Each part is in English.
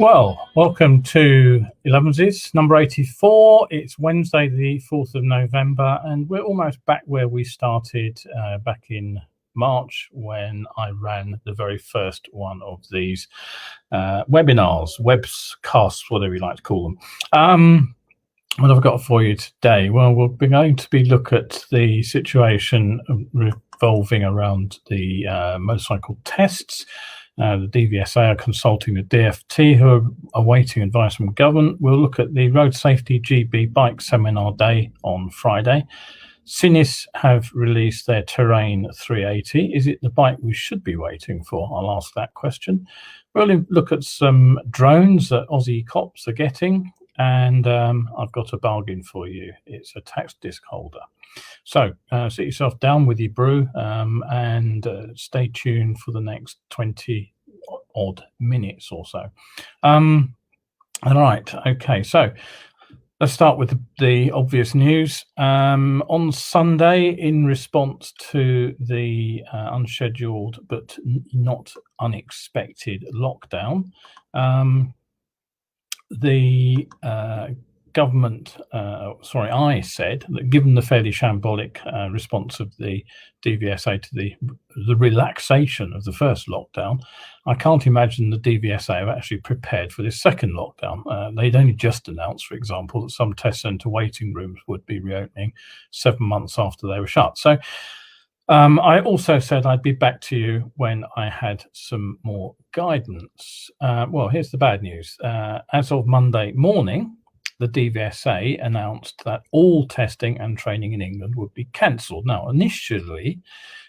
Well, welcome to Elevenses, number 84. It's Wednesday, the 4th of November, and we're almost back where we started back in March when I ran the very first one of these webinars, webcasts, whatever you like to call them. What have I got for you today? Well, we're going to be look at the situation revolving around the motorcycle tests. The DVSA are consulting the DFT, who are awaiting advice from government. We'll look at the Road Safety GB Bike Seminar Day on Friday. Sinnis have released their Terrain 380. Is it the bike we should be waiting for? I'll ask that question. We'll look at some drones that Aussie cops are getting. And I've got a bargain for you. It's a tax disc holder. So sit yourself down with your brew and stay tuned for the next 20 odd minutes or so. All right. Okay. So let's start with the obvious news. On Sunday, in response to the unscheduled but not unexpected lockdown, the government, I said that given the fairly shambolic response of the DVSA to the relaxation of the first lockdown, I can't imagine the DVSA have actually prepared for this second lockdown. They'd only just announced, for example, that some test centre waiting rooms would be reopening 7 months after they were shut. So I also said I'd be back to you when I had some more guidance. Well, here's the bad news. As of Monday morning, the DVSA announced that all testing and training in England would be cancelled. Now, initially,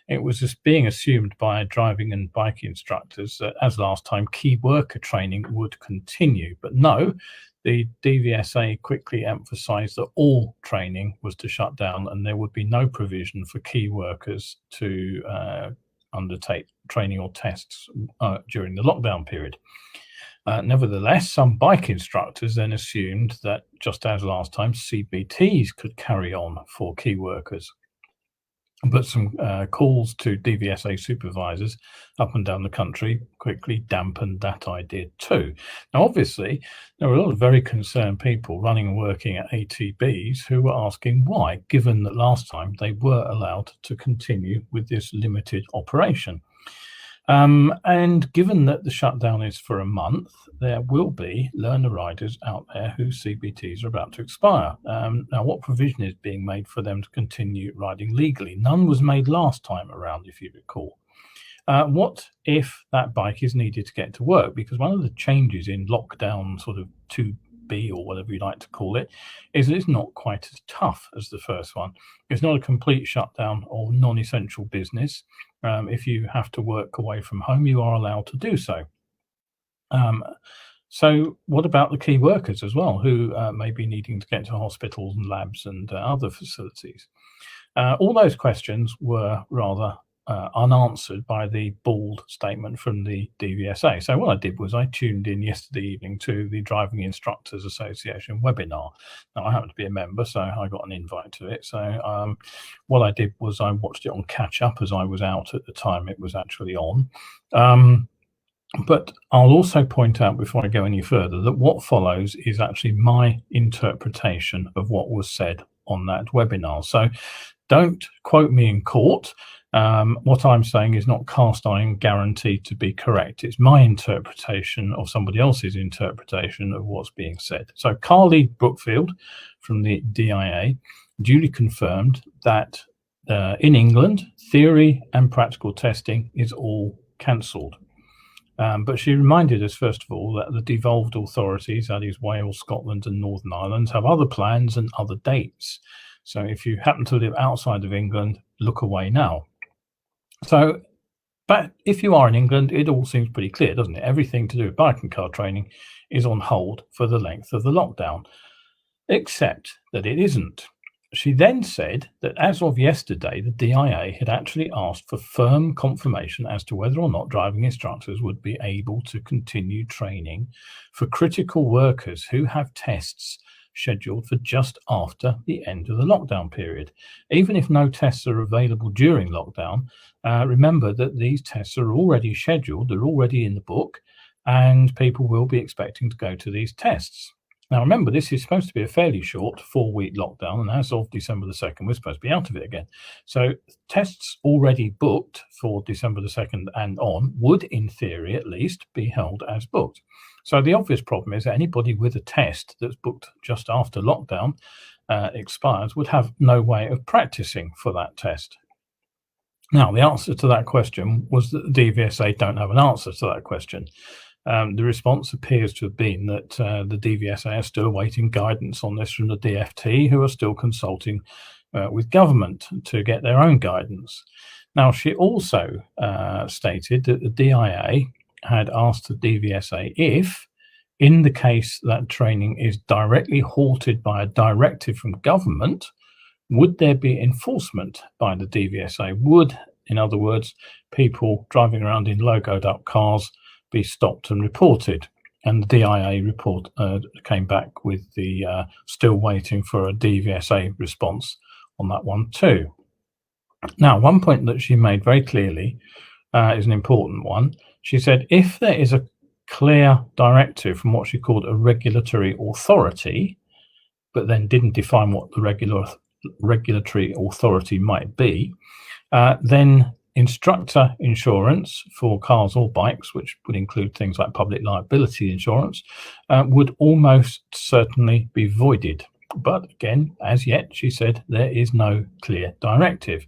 it was just being assumed by driving and bike instructors that, as last time, key worker training would continue. But no, the DVSA quickly emphasised that all training was to shut down and there would be no provision for key workers to undertake training or tests during the lockdown period. Nevertheless, some bike instructors then assumed that, just as last time, CBTs could carry on for key workers. But some calls to DVSA supervisors up and down the country quickly dampened that idea too. Now, obviously, there were a lot of very concerned people running and working at ATBs who were asking why, given that last time they were allowed to continue with this limited operation. And given that the shutdown is for a month, there will be learner riders out there whose CBTs are about to expire. Now, what provision is being made for them to continue riding legally? None was made last time around, if you recall. What if that bike is needed to get to work? Because one of the changes in lockdown sort of 2B or whatever you like to call it is that it's not quite as tough as the first one. It's not a complete shutdown of non-essential business. If you have to work away from home, you are allowed to do so. So what about the key workers as well, who may be needing to get to hospitals and labs and other facilities? All those questions were rather unanswered by the bald statement from the DVSA. So what I did was I tuned in yesterday evening to the Driving Instructors Association webinar. Now, I happen to be a member, so I got an invite to it. So what I did was I watched it on catch up as I was out at the time it was actually on. But I'll also point out before I go any further that what follows is actually my interpretation of what was said on that webinar. So don't quote me in court. What I'm saying is not cast iron guaranteed to be correct. It's my interpretation of somebody else's interpretation of what's being said. So Carly Brookfield from the DIA duly confirmed that in England, theory and practical testing is all cancelled. But she reminded us, first of all, that the devolved authorities, that is Wales, Scotland and Northern Ireland, have other plans and other dates. So if you happen to live outside of England, look away now. So, but if you are in England, it all seems pretty clear, doesn't it? Everything to do with bike and car training is on hold for the length of the lockdown, except that it isn't. She then said that as of yesterday, the DIA had actually asked for firm confirmation as to whether or not driving instructors would be able to continue training for critical workers who have tests scheduled for just after the end of the lockdown period. Even if no tests are available during lockdown, remember that these tests are already scheduled, they're already in the book, and people will be expecting to go to these tests. Now, remember, this is supposed to be a fairly short 4-week lockdown, and as of December the 2nd, we're supposed to be out of it again. So tests already booked for December the 2nd and on would, in theory at least, be held as booked. So the obvious problem is that anybody with a test that's booked just after lockdown expires would have no way of practicing for that test. Now, the answer to that question was that the DVSA don't have an answer to that question. The response appears to have been that the DVSA are still awaiting guidance on this from the DFT, who are still consulting with government to get their own guidance. Now, she also stated that the DIA had asked the DVSA if, in the case that training is directly halted by a directive from government, would there be enforcement by the DVSA? Would, in other words, people driving around in logoed up cars be stopped and reported? And the DIA report came back with the still waiting for a DVSA response on that one too. Now, one point that she made very clearly is an important one. She said if there is a clear directive from what she called a regulatory authority, but then didn't define what the regulatory authority might be, then instructor insurance for cars or bikes, which would include things like public liability insurance, would almost certainly be voided. But again, as yet, she said, there is no clear directive.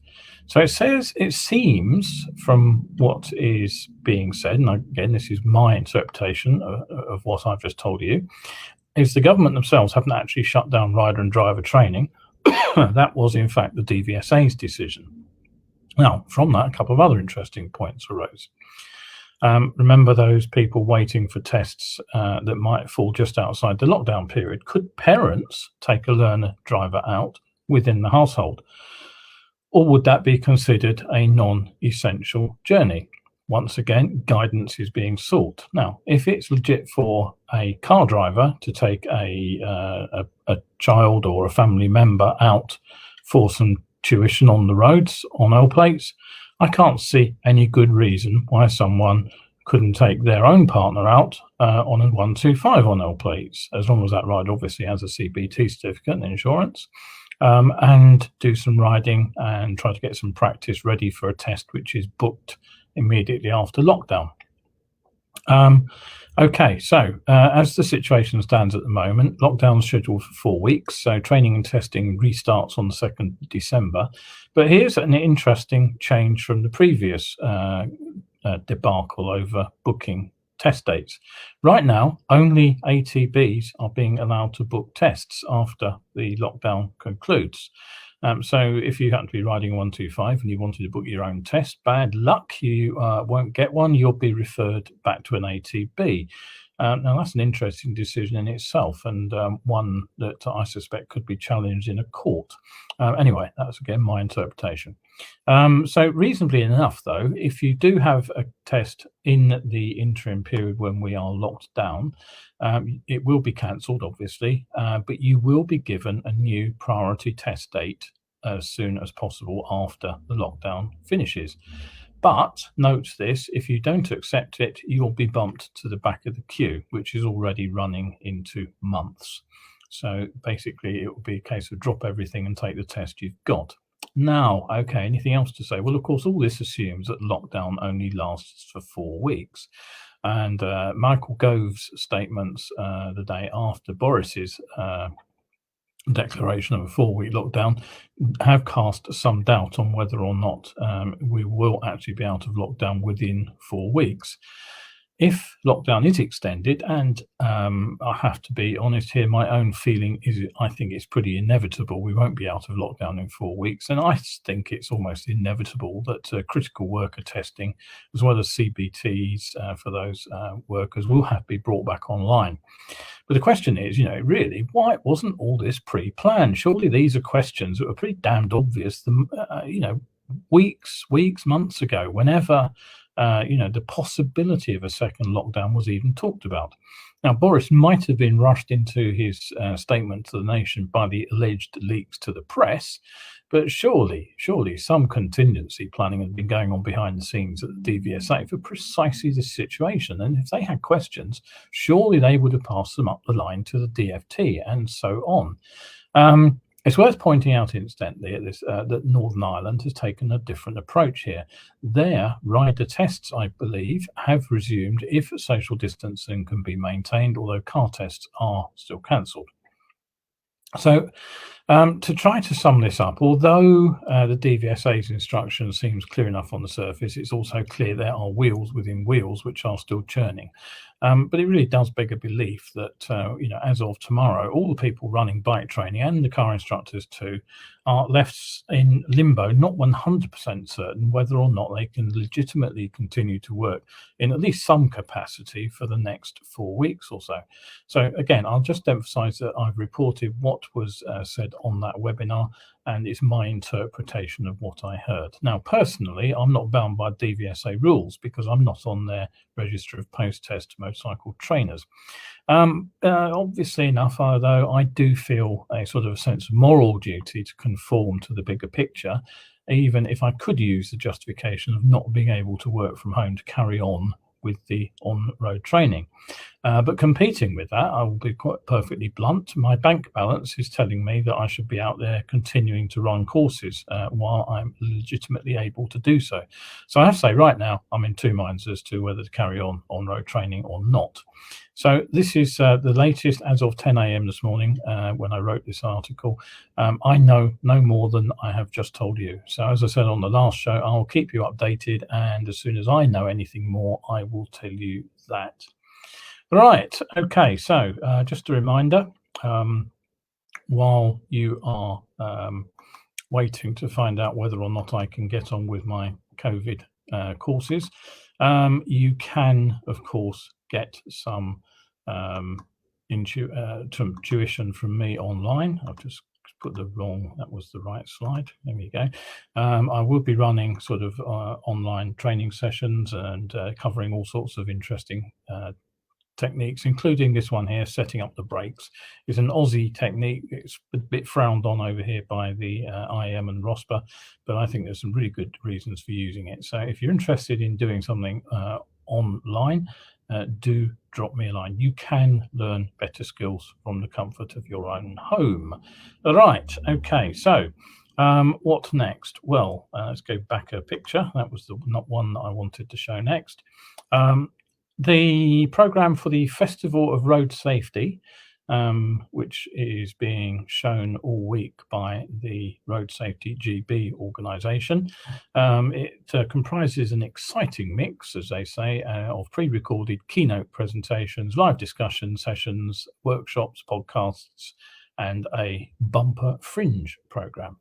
So it seems from what is being said, and again, this is my interpretation of what I've just told you, is the government themselves haven't actually shut down rider and driver training. That was, in fact, the DVSA's decision. Now, from that, a couple of other interesting points arose. Remember those people waiting for tests that might fall just outside the lockdown period? Could parents take a learner driver out within the household? Or would that be considered a non-essential journey? Once again, guidance is being sought. Now, if it's legit for a car driver to take a child or a family member out for some tuition on the roads on L plates, I can't see any good reason why someone couldn't take their own partner out on a 125 on L plates, as long as that ride obviously has a CBT certificate and insurance, and do some riding and try to get some practice ready for a test which is booked immediately after lockdown. Okay, so as the situation stands at the moment, lockdown is scheduled for 4 weeks, so training and testing restarts on the 2nd of December. But here's an interesting change from the previous debacle over booking test dates. Right now, only ATBs are being allowed to book tests after the lockdown concludes. So if you happen to be riding a 125 and you wanted to book your own test, bad luck, you won't get one. You'll be referred back to an ATB. Now, that's an interesting decision in itself, and one that I suspect could be challenged in a court. Anyway, that's again my interpretation. So reasonably enough, though, if you do have a test in the interim period when we are locked down, it will be cancelled, obviously, but you will be given a new priority test date as soon as possible after the lockdown finishes. But note this, if you don't accept it, you'll be bumped to the back of the queue, which is already running into months. So basically, it will be a case of drop everything and take the test you've got. Now, okay, anything else to say? Well, of course, all this assumes that lockdown only lasts for 4 weeks. And Michael Gove's statements the day after Boris's declaration of a 4-week lockdown have cast some doubt on whether or not we will actually be out of lockdown within 4 weeks. If lockdown is extended, and I have to be honest here, my own feeling is I think it's pretty inevitable we won't be out of lockdown in 4 weeks, and I think it's almost inevitable that critical worker testing, as well as CBTs for those workers, will have to be brought back online. But the question is, really, why wasn't all this pre-planned? Surely these are questions that were pretty damned obvious, weeks, months ago, whenever the possibility of a second lockdown was even talked about. Now, Boris might have been rushed into his statement to the nation by the alleged leaks to the press, but surely some contingency planning had been going on behind the scenes at the DVSA for precisely this situation. And if they had questions, surely they would have passed them up the line to the DFT and so on. It's worth pointing out, incidentally, at this, that Northern Ireland has taken a different approach here. Their rider tests, I believe, have resumed if social distancing can be maintained, although car tests are still cancelled. So, to try to sum this up, although the DVSA's instruction seems clear enough on the surface, it's also clear there are wheels within wheels which are still churning. But it really does beg a belief that, as of tomorrow, all the people running bike training and the car instructors too are left in limbo, not 100% certain whether or not they can legitimately continue to work in at least some capacity for the next 4 weeks or so. So again, I'll just emphasize that I've reported what was said on that webinar, and it's my interpretation of what I heard. Now, personally, I'm not bound by DVSA rules because I'm not on their register of post-test motorcycle trainers. Obviously enough, although I do feel a sort of a sense of moral duty to conform to the bigger picture, even if I could use the justification of not being able to work from home to carry on with the on-road training. But competing with that, I will be quite perfectly blunt, my bank balance is telling me that I should be out there continuing to run courses while I'm legitimately able to do so. So I have to say right now, I'm in two minds as to whether to carry on road training or not. So this is the latest as of 10 a.m. this morning when I wrote this article. I know no more than I have just told you. So as I said on the last show, I'll keep you updated, and as soon as I know anything more, I will tell you that. Right, okay, so just a reminder, while you are waiting to find out whether or not I can get on with my COVID courses, you can, of course, get some tuition from me online. I've just put that was the right slide. There we go. I will be running sort of online training sessions and covering all sorts of interesting techniques, including this one here, setting up the brakes. Is an Aussie technique. It's a bit frowned on over here by the IM and ROSPA, but I think there's some really good reasons for using it. So if you're interested in doing something online, do drop me a line. You can learn better skills from the comfort of your own home. All right, okay, so what next? Well, let's go back a picture. That was not one that I wanted to show next. The program for the Festival of Road Safety, which is being shown all week by the Road Safety GB organisation. It comprises an exciting mix, as they say, of pre-recorded keynote presentations, live discussion sessions, workshops, podcasts, and a bumper fringe program.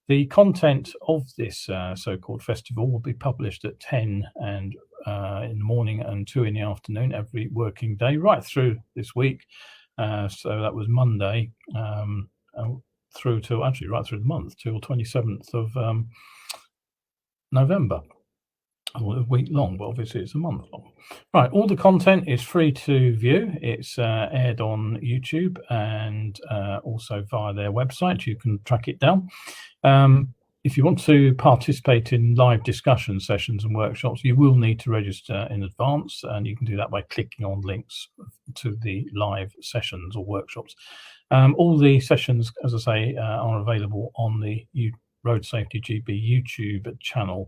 The content of this so-called festival will be published at 10 and in the morning and 2 in the afternoon every working day right through this week. So that was Monday through to actually right through the month till 27th of November. A week long, but obviously it's a month long. Right, all the content is free to view. It's aired on YouTube and also via their website. You can track it down. If you want to participate in live discussion sessions and workshops, you will need to register in advance, and you can do that by clicking on links to the live sessions or workshops. All the sessions, as I say, are available on the Road Safety GB YouTube channel.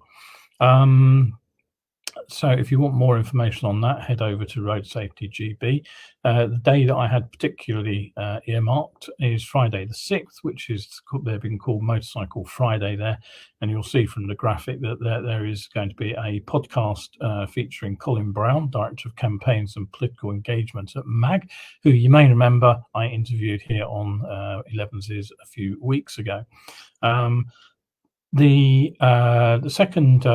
So if you want more information on that, head over to Road Safety GB. The day that I had particularly earmarked is Friday the 6th, which is they've been called Motorcycle Friday there. And you'll see from the graphic that there is going to be a podcast featuring Colin Brown, Director of Campaigns and Political Engagement at MAG, who you may remember I interviewed here on Elevenses a few weeks ago. The second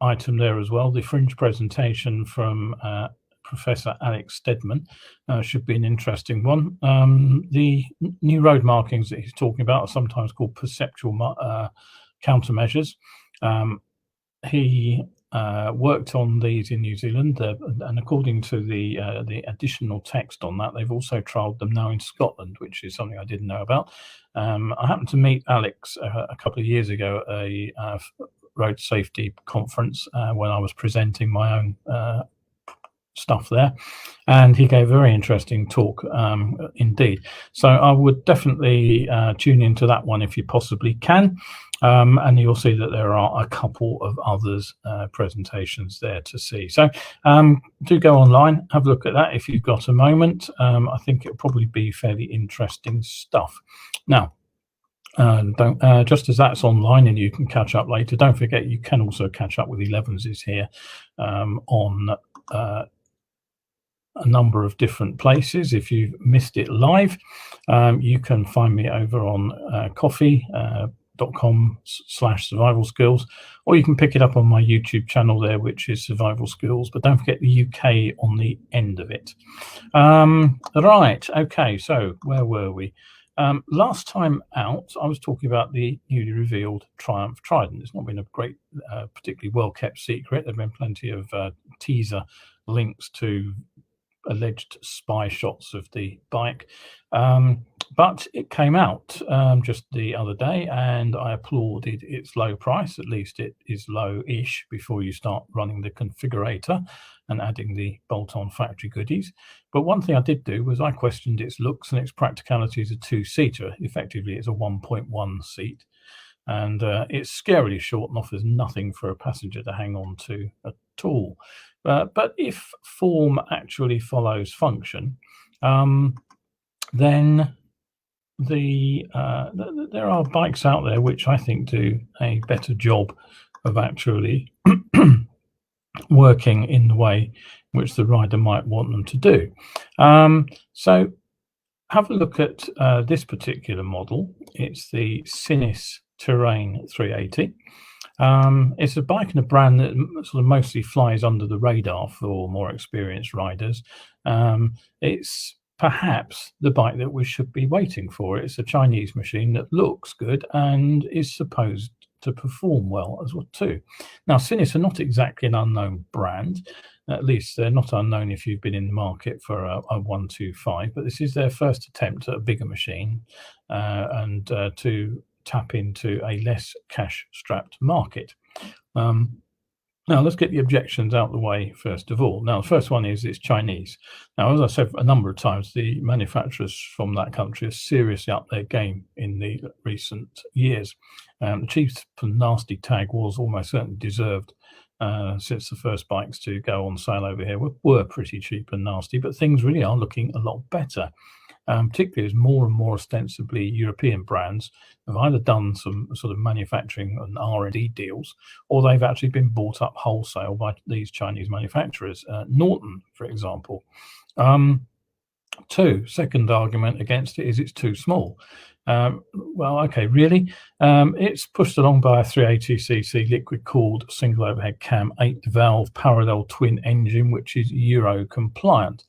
item there as well, the fringe presentation from Professor Alex Steadman, should be an interesting one. The new road markings that he's talking about are sometimes called perceptual countermeasures. He worked on these in New Zealand, and according to the additional text on that, they've also trialled them now in Scotland, which is something I didn't know about. I happened to meet Alex a couple of years ago at a road safety conference when I was presenting my own stuff there, and he gave a very interesting talk indeed. So I would definitely tune into that one if you possibly can, and you'll see that there are a couple of others presentations there to see. So do go online, have a look at that if you've got a moment. I think it'll probably be fairly interesting stuff. Now, don't just as that's online and you can catch up later, don't forget you can also catch up with Elevenses here on a number of different places. If you've missed it live, you can find me over on coffee.com/survival skills, or you can pick it up on my YouTube channel there, which is Survival Skills, but don't forget the UK on the end of it. Right, okay, so where were we? Last time out, I was talking about the newly revealed Triumph Trident. It's not been a great, particularly well-kept secret. There have been plenty of teaser links to alleged spy shots of the bike, but it came out just the other day, and I applauded its low price. At least it is low-ish before you start running the configurator and adding the bolt-on factory goodies. But one thing I did do was I questioned its looks and its practicality as a two-seater. Effectively, it's a 1.1 seat, and it's scarily short and offers nothing for a passenger to hang on to at all. But if form actually follows function, then there are bikes out there which I think do a better job of actually working in the way which the rider might want them to do. So have a look at this particular model. It's the Sinnis Terrain 380. It's a bike and a brand that sort of mostly flies under the radar for more experienced riders. It's perhaps the bike that we should be waiting for. It's a Chinese machine that looks good and is supposed to perform well as well too. Now, Sinnis are not exactly an unknown brand. At least they're not unknown if you've been in the market for a 125, but this is their first attempt at a bigger machine and to tap into a less cash-strapped market. Now, let's get the objections out of the way first of all. Now, the first one is it's Chinese. Now, as I said a number of times, the manufacturers from that country have seriously upped their game in the recent years. The cheap and nasty tag was almost certainly deserved since the first bikes to go on sale over here were pretty cheap and nasty, but things really are looking a lot better. Particularly as more and more ostensibly European brands have either done some sort of manufacturing and R&D deals, or they've actually been bought up wholesale by these Chinese manufacturers. Norton, for example. Second argument against it is it's too small. Well, okay, really? It's pushed along by a 380cc liquid-cooled single overhead cam 8-valve parallel twin engine, which is Euro compliant.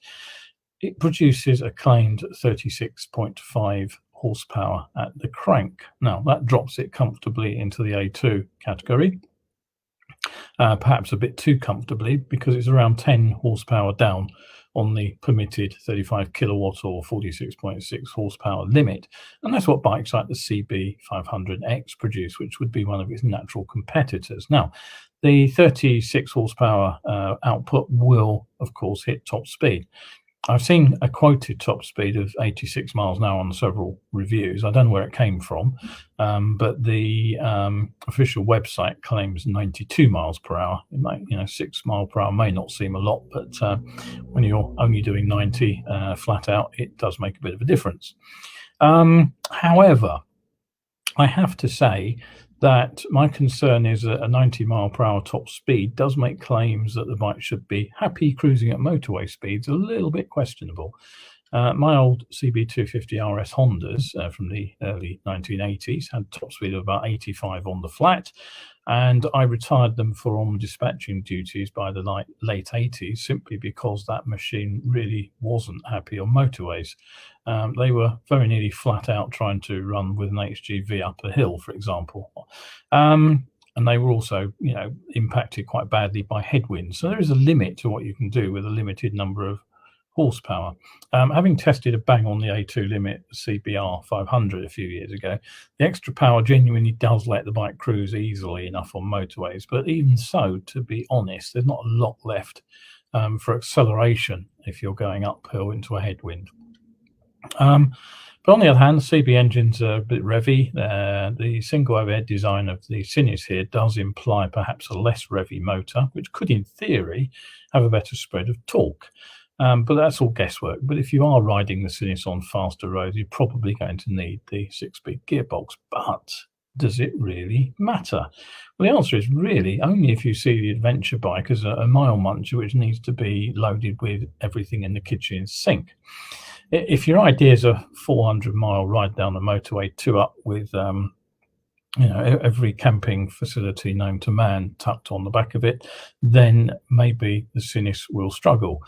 It produces a claimed 36.5 horsepower at the crank. Now, that drops it comfortably into the A2 category, perhaps a bit too comfortably, because it's around 10 horsepower down on the permitted 35 kilowatt or 46.6 horsepower limit. And that's what bikes like the CB500X produce, which would be one of its natural competitors. Now, the 36 horsepower output will, of course, hit top speed. I've seen a quoted top speed of 86 miles an hour on several reviews. I don't know where it came from, but the official website claims 92 miles per hour. It might, 6 mile per hour may not seem a lot, but when you're only doing 90 flat out, it does make a bit of a difference. However, I have to say that my concern is that a 90 mile per hour top speed does make claims that the bike should be happy cruising at motorway speeds a little bit questionable. My old CB250 RS Hondas from the early 1980s had top speed of about 85 on the flat, and I retired them for on dispatching duties by the late 80s simply because that machine really wasn't happy on motorways. They were very nearly flat out trying to run with an HGV up a hill, for example. and they were also, impacted quite badly by headwinds. So there is a limit to what you can do with a limited number of horsepower. Having tested a bang on the A2 limit CBR 500 a few years ago, the extra power genuinely does let the bike cruise easily enough on motorways. But even so, to be honest, there's not a lot left for acceleration if you're going uphill into a headwind. But on the other hand, the CB engines are a bit revvy. The single overhead design of the Sinnis here does imply perhaps a less revvy motor, which could, in theory, have a better spread of torque. But that's all guesswork. But if you are riding the Sinnis on faster roads, you're probably going to need the 6-speed gearbox. But does it really matter? Well, the answer is really only if you see the adventure bike as a mile muncher which needs to be loaded with everything in the kitchen sink. If your idea is a 400-mile ride down the motorway, 2 up with every camping facility known to man tucked on the back of it, then maybe the Sinnis will struggle.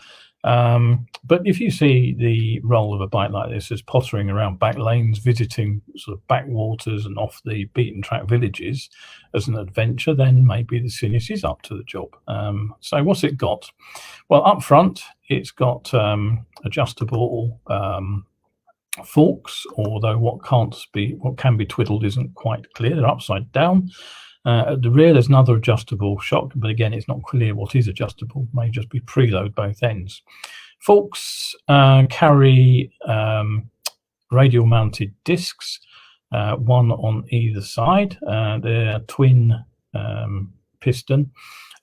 But if you see the role of a bike like this as pottering around back lanes, visiting sort of backwaters and off the beaten track villages as an adventure, then maybe the Sinnis is up to the job. So what's it got? Well, up front, it's got adjustable forks, although what can be twiddled isn't quite clear. They're upside down. At the rear, there's another adjustable shock, but again, it's not clear what is adjustable. It may just be preload both ends. Forks carry radial mounted discs, one on either side. They're twin piston.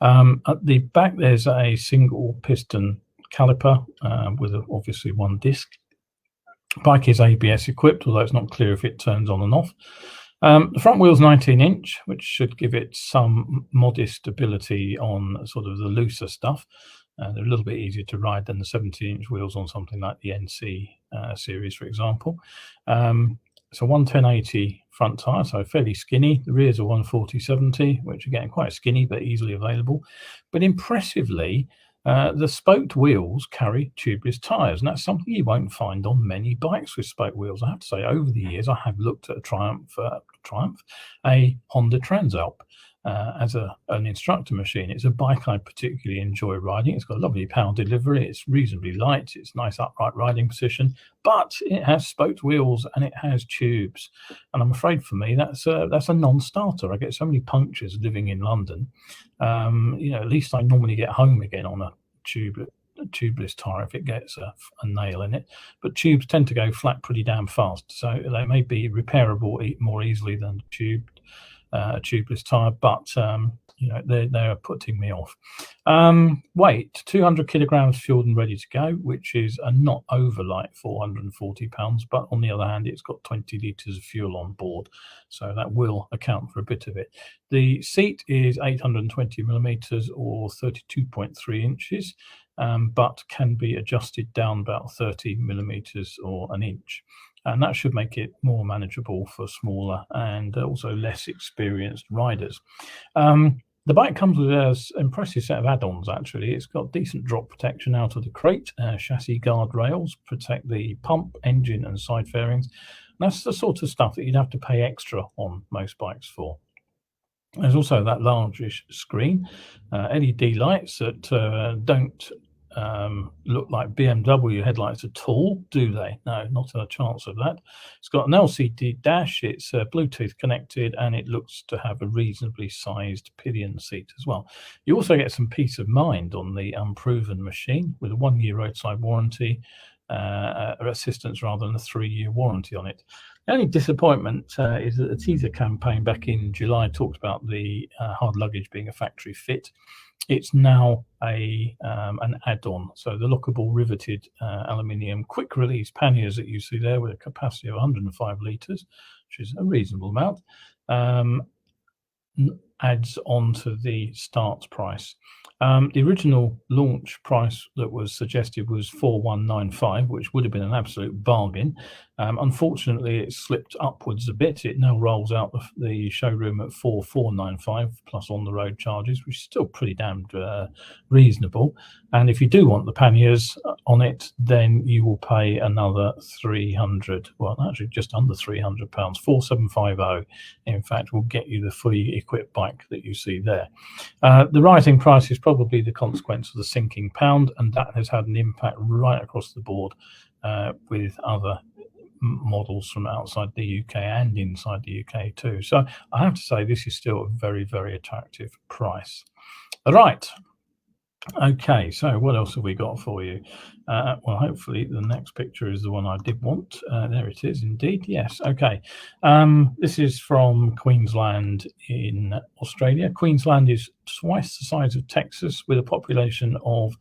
At the back, there's a single piston caliper with obviously one disc. Bike is ABS equipped, although it's not clear if it turns on and off. The front wheel's 19-inch, which should give it some modest stability on sort of the looser stuff. They're a little bit easier to ride than the 17-inch wheels on something like the NC series, for example. It's a 110/80 front tyre, so fairly skinny. The rear's a 140/70, which again quite skinny but easily available. But impressively, the spoked wheels carry tubeless tyres, and that's something you won't find on many bikes with spoked wheels. I have to say, over the years, I have looked at a Honda Transalp as an instructor machine. It's a bike I particularly enjoy riding. It's got a lovely power delivery. It's reasonably light. It's nice upright riding position, but it has spoked wheels and it has tubes. And I'm afraid for me, that's a non-starter. I get so many punctures living in London. At least I normally get home again on a tubeless tyre if it gets a nail in it. But tubes tend to go flat pretty damn fast, so they may be repairable more easily than a tubeless tyre, but they're putting me off. Weight, 200 kilograms fueled and ready to go, which is a not over light 440 pounds, but on the other hand, it's got 20 litres of fuel on board, so that will account for a bit of it. The seat is 820 millimeters or 32.3 inches, but can be adjusted down about 30 millimeters or an inch. And that should make it more manageable for smaller and also less experienced riders. The bike comes with an impressive set of add-ons, actually. It's got decent drop protection out of the crate. Chassis guard rails protect the pump, engine and side fairings. And that's the sort of stuff that you'd have to pay extra on most bikes for. There's also that largish screen, LED lights that don't look like BMW headlights at all, do they? No, not a chance of that. It's got an LCD dash, it's Bluetooth connected, and it looks to have a reasonably sized pillion seat as well. You also get some peace of mind on the unproven machine with a 1-year roadside warranty, assistance rather than a 3-year warranty on it. The only disappointment is that the teaser campaign back in July talked about the hard luggage being a factory fit. It's now an add-on. So the lockable riveted aluminium quick release panniers that you see there with a capacity of 105 litres, which is a reasonable amount, adds on to the start price. The original launch price that was suggested was 4,195, which would have been an absolute bargain. Unfortunately, it slipped upwards a bit. It now rolls out the showroom at 4,495 plus on the road charges, which is still pretty damned reasonable. And if you do want the panniers on it, then you will pay another 300, well, actually just under £300, 4,750. In fact, will get you the fully equipped bike spike that you see there. The rising price is probably the consequence of the sinking pound, and that has had an impact right across the board with other models from outside the UK and inside the UK too. So I have to say this is still a very, very attractive price. Right. Okay, so what else have we got for you? Well, hopefully the next picture is the one I did want. There it is indeed. Yes. Okay. This is from Queensland in Australia. Queensland is twice the size of Texas with a population of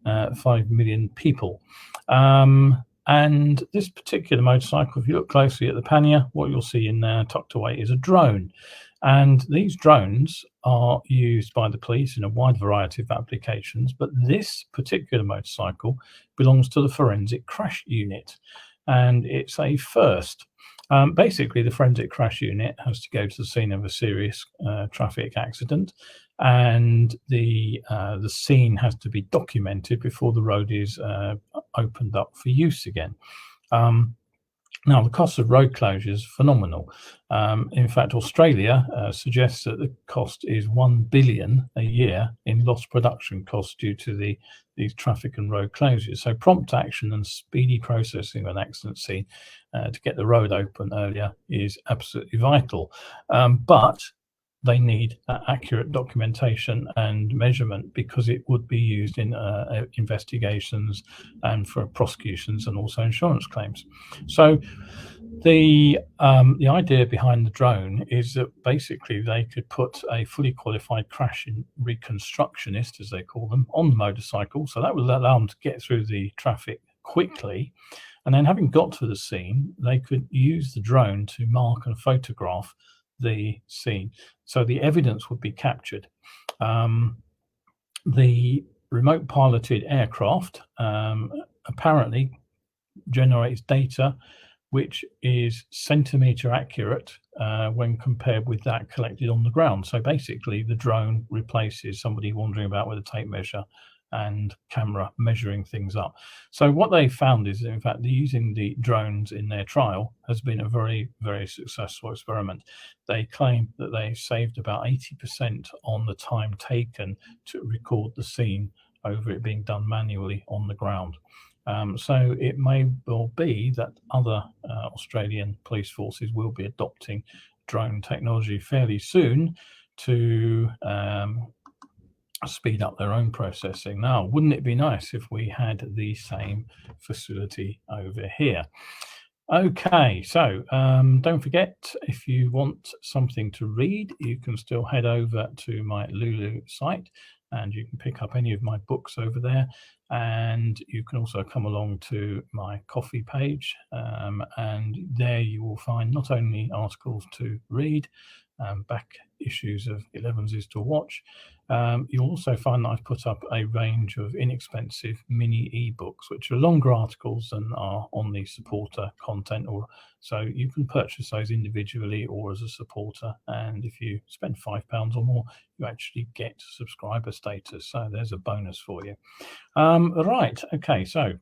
5 million people. And this particular motorcycle, if you look closely at the pannier, what you'll see in there tucked away is a drone. And these drones are used by the police in a wide variety of applications, but this particular motorcycle belongs to the forensic crash unit, and it's a first. Basically, the forensic crash unit has to go to the scene of a serious traffic accident, and the scene has to be documented before the road is opened up for use again. Now, the cost of road closure is phenomenal. In fact, Australia suggests that the cost is 1 billion a year in lost production costs due to these traffic and road closures. So prompt action and speedy processing of an accident scene to get the road open earlier is absolutely vital. But they need accurate documentation and measurement because it would be used in investigations and for prosecutions and also insurance claims. So the idea behind the drone is that basically they could put a fully qualified crash reconstructionist, as they call them, on the motorcycle. So that would allow them to get through the traffic quickly. And then having got to the scene, they could use the drone to mark and photograph the scene. So the evidence would be captured. The remote piloted aircraft apparently generates data which is centimeter accurate when compared with that collected on the ground. So basically the drone replaces somebody wandering about with a tape measure and camera measuring things up. So what they found is, in fact, using the drones in their trial has been a very, very successful experiment. They claim that they saved about 80% on the time taken to record the scene over it being done manually on the ground. So it may well be that other Australian police forces will be adopting drone technology fairly soon to speed up their own processing. Now, wouldn't it be nice if we had the same facility over here? Okay, so don't forget, if you want something to read, you can still head over to my Lulu site and you can pick up any of my books over there. And you can also come along to my coffee page, and there you will find not only articles to read, back issues of Elevenses to watch. You'll also find that I've put up a range of inexpensive mini ebooks, which are longer articles than are on the supporter content, or so you can purchase those individually or as a supporter. And if you spend £5 or more, you actually get subscriber status. So there's a bonus for you. Right. Okay. So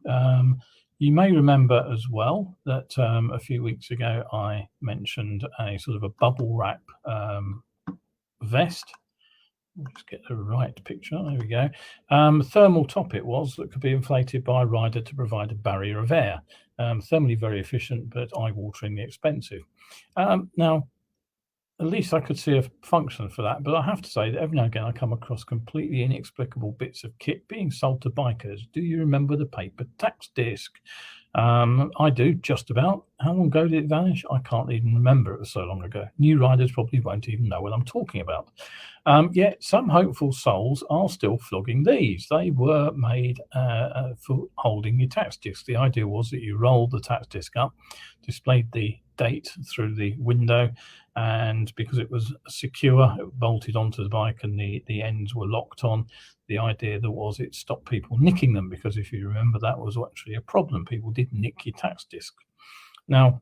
you may remember as well that a few weeks ago I mentioned a sort of a bubble wrap vest. Let's get the right picture. There we go. Thermal top it was that could be inflated by a rider to provide a barrier of air. Thermally very efficient, but eye-wateringly expensive. Now, at least I could see a function for that, but I have to say that every now and again I come across completely inexplicable bits of kit being sold to bikers. Do you remember the paper tax disc? I do, just about. How long ago did it vanish? I can't even remember. It was so long ago. New riders probably won't even know what I'm talking about. Yet some hopeful souls are still flogging these. They were made for holding your tax disc. The idea was that you rolled the tax disc up, displayed the date through the window, and because it was secure, it bolted onto the bike and the ends were locked on. The idea that was it stopped people nicking them, because if you remember, that was actually a problem. People did nick your tax disc. Now,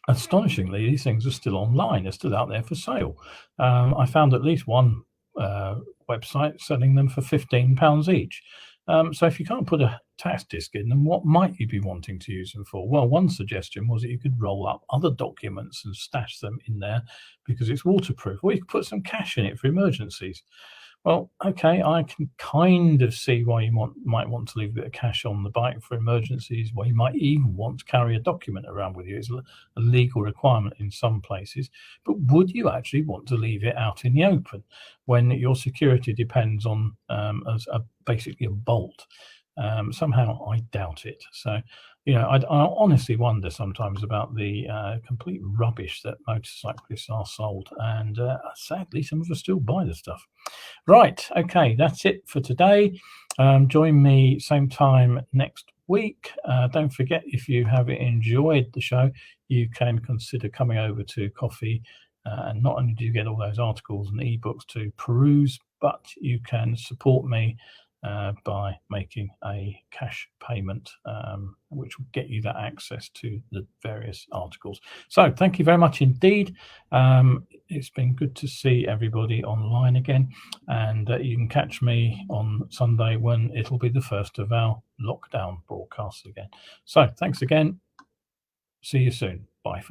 astonishingly, these things are still online. They're still out there for sale. I found at least one website selling them for £15 each. So if you can't put a tax disc in them, what might you be wanting to use them for? Well, one suggestion was that you could roll up other documents and stash them in there because it's waterproof, or you could put some cash in it for emergencies. Well, okay, I can kind of see why you might want to leave a bit of cash on the bike for emergencies, why you might even want to carry a document around with you. It's a legal requirement in some places. But would you actually want to leave it out in the open when your security depends on basically a bolt? Somehow I doubt it. So, I honestly wonder sometimes about the complete rubbish that motorcyclists are sold. And sadly, some of us still buy the stuff. Right, okay, that's it for today. Join me same time next week. Don't forget, if you have enjoyed the show, you can consider coming over to Coffee. And not only do you get all those articles and ebooks to peruse, but you can support me by making a cash payment, which will get you that access to the various articles. So thank you very much indeed. It's been good to see everybody online again, and you can catch me on Sunday when it'll be the first of our lockdown broadcasts again. So thanks again. See you soon. Bye for now.